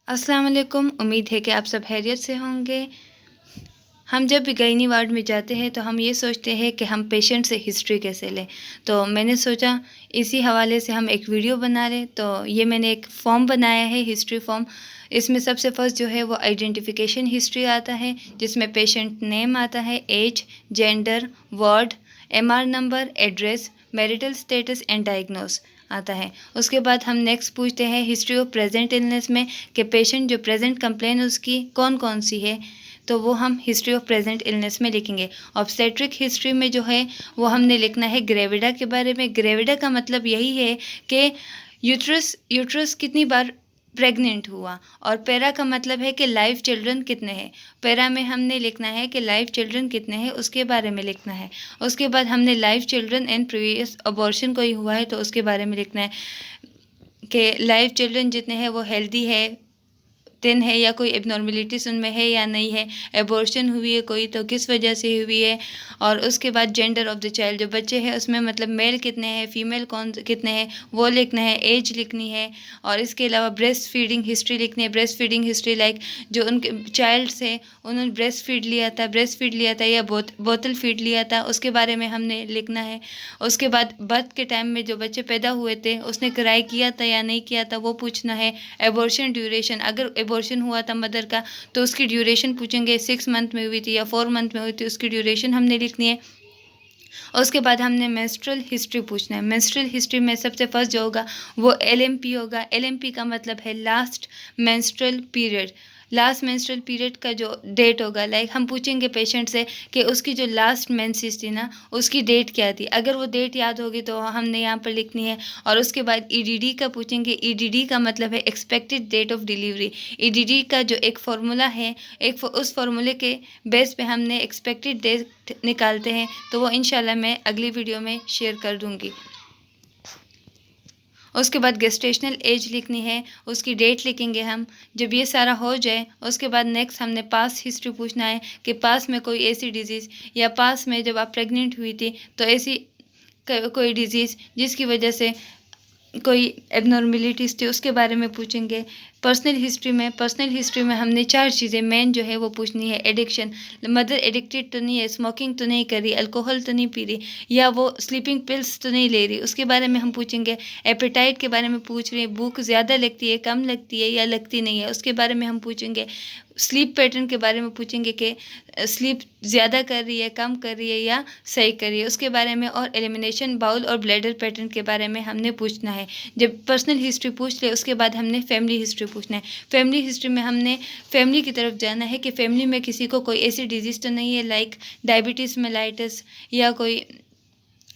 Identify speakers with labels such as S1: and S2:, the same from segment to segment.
S1: अस्सलाम वालेकुम। उम्मीद है कि आप सब खैरियत से होंगे। हम जब भी गायनी वार्ड में जाते हैं तो हम ये सोचते हैं कि हम पेशेंट से हिस्ट्री कैसे लें। तो मैंने सोचा इसी हवाले से हम एक वीडियो बना लें। तो ये मैंने एक फॉर्म बनाया है, हिस्ट्री फॉर्म। इसमें सबसे फर्स्ट जो है वो आइडेंटिफिकेशन हिस्ट्री आता है, जिसमें पेशेंट नेम आता है, age, gender, ward, MR number, address, marital status and diagnose आता है। उसके बाद हम नेक्स्ट पूछते हैं हिस्ट्री ऑफ प्रेजेंट इलनेस में कि पेशेंट जो प्रेजेंट कंप्लेन उसकी कौन कौन सी है, तो वो हम हिस्ट्री ऑफ प्रेजेंट इलनेस में लिखेंगे। ऑब्स्टेट्रिक हिस्ट्री में जो है वो हमने लिखना है ग्रेविडा के बारे में। ग्रेविडा का मतलब यही है कि यूट्रस कितनी बार प्रेग्नेंट हुआ, और पैरा का मतलब है कि लाइव चिल्ड्रन कितने हैं। पैरा में हमने लिखना है कि लाइव चिल्ड्रन कितने हैं, उसके बारे में लिखना है। उसके बाद हमने live children and previous abortion कोई हुआ है तो उसके बारे में लिखना है कि लाइव चिल्ड्रन जितने हैं वो हेल्दी है, थिन है, या कोई एबनॉर्मेलिटीज़ उनमें है या नहीं है, एबॉर्शन हुई है कोई तो किस वजह से हुई है। और उसके बाद जेंडर ऑफ द चाइल्ड, जो बच्चे हैं उसमें मतलब मेल कितने हैं, फीमेल कौन कितने हैं वो लिखना है, एज लिखनी है। और इसके अलावा ब्रेस्ट फीडिंग हिस्ट्री लिखनी है। ब्रेस्ट फीडिंग हिस्ट्री लाइक जो उनके चाइल्ड से उन्होंने ब्रेस्ट फीड लिया था या बोतल फीड लिया था, उसके बारे में हमने लिखना है। उसके बाद बर्थ के टाइम में जो बच्चे पैदा हुए थे उसने क्राई किया था या नहीं किया था वो पूछना है। एबॉर्शन ड्यूरेशन, अगर एबॉर्शन हुआ था मदर का तो उसकी ड्यूरेशन पूछेंगे, 6 मंथ में हुई थी या 4 मंथ में हुई थी, उसकी ड्यूरेशन हमने लिखनी है। उसके बाद हमने मेंस्ट्रुअल हिस्ट्री पूछना है। मेंस्ट्रुअल हिस्ट्री में सबसे फर्स्ट जो होगा वो एलएमपी होगा। एलएमपी का मतलब है last menstrual period. Last menstrual period का जो डेट होगा, लाइक हम पूछेंगे पेशेंट से कि उसकी जो लास्ट मेंसेस थी ना उसकी डेट क्या थी। अगर वो डेट याद होगी तो हमने यहाँ पर लिखनी है। और उसके बाद ईडीडी का पूछेंगे। ईडीडी का मतलब है expected date of delivery. EDD का जो एक फार्मूला है, उस फार्मूले के बेस पे हमने एक्सपेक्टेड डेट निकालते हैं। तो वो इंशाल्लाह मैं अगली वीडियो में शेयर कर दूँगी। उसके बाद गेस्टेशनल एज लिखनी है, उसकी डेट लिखेंगे हम। जब ये सारा हो जाए उसके बाद नेक्स्ट हमने पास्ट हिस्ट्री पूछना है कि पास्ट में कोई ऐसी डिजीज़, या पास्ट में जब आप प्रेग्नेंट हुई थी तो ऐसी कोई डिजीज़ जिसकी वजह से कोई एबनॉर्मेलिटीज़ थी उसके बारे में पूछेंगे। पर्सनल हिस्ट्री में हमने 4 चीज़ें मेन जो है वो पूछनी है। एडिक्शन, मदर एडिक्टेड तो नहीं है, स्मोकिंग तो नहीं कर रही, अल्कोहल तो नहीं पी रही, या वो स्लीपिंग पिल्स तो नहीं ले रही, उसके बारे में हम पूछेंगे। एपेटाइट के बारे में पूछ रहे हैं, भूख ज़्यादा लगती है, कम लगती है या लगती नहीं है, उसके बारे में हम पूछेंगे। स्लीप पैटर्न के बारे में पूछेंगे कि स्लीप ज़्यादा कर रही है, कम कर रही है या सही कर रही है, उसके बारे में। और एलिमिनेशन बाउल और ब्लैडर पैटर्न के बारे में हमने पूछना है। जब पर्सनल हिस्ट्री पूछ ले उसके बाद हमने फैमिली हिस्ट्री पूछना है। फैमिली हिस्ट्री में हमने फैमिली की तरफ जाना है कि फैमिली में किसी को कोई ऐसी डिजीज़ तो नहीं है लाइक डायबिटीज़ मेलाइटिस, या कोई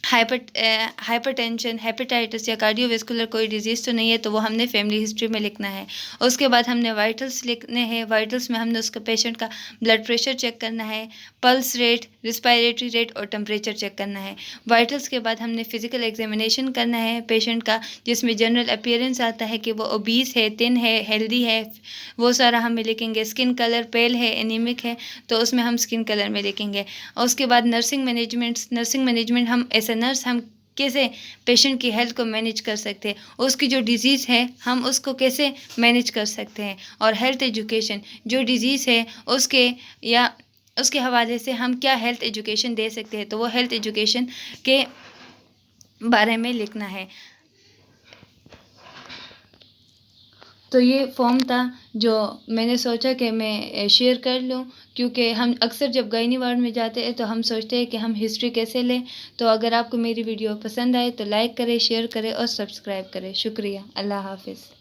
S1: हाइपरटेंशन, हेपेटाइटिस या कार्डियोवेस्कुलर कोई डिजीज़ तो नहीं है, तो वो हमने फैमिली हिस्ट्री में लिखना है। उसके बाद हमने वाइटल्स लिखने हैं। वाइटल्स में हमने उसका पेशेंट का ब्लड प्रेशर चेक करना है, पल्स रेट, रिस्पायरेटरी रेट और टेम्परेचर चेक करना है। वाइटल्स के बाद हमने फिजिकल एग्जामिनेशन करना है पेशेंट का, जिसमें जनरल अपीयरेंस आता है कि वो ओबीस है, थिन है, हेल्दी है, वो सारा हमें लिखेंगे। स्किन कलर पेल है, एनीमिक है, तो उसमें हम स्किन कलर में लिखेंगे। उसके बाद नर्सिंग मैनेजमेंट हम एज ए नर्स हम कैसे पेशेंट की हेल्थ को मैनेज कर सकते हैं, उसकी जो डिज़ीज़ है हम उसको कैसे मैनेज कर सकते हैं। और हेल्थ एजुकेशन, जो डिज़ीज़ है उसके या उसके हवाले से हम क्या हेल्थ एजुकेशन दे सकते हैं, तो वो हेल्थ एजुकेशन के बारे में लिखना है। तो ये फॉर्म था जो मैंने सोचा कि मैं शेयर कर लूँ, क्योंकि हम अक्सर जब गायनी वार्ड में जाते हैं तो हम सोचते हैं कि हम हिस्ट्री कैसे लें। तो अगर आपको मेरी वीडियो पसंद आए तो लाइक करें, शेयर करें और सब्सक्राइब करें। शुक्रिया। अल्लाह हाफ़िज़।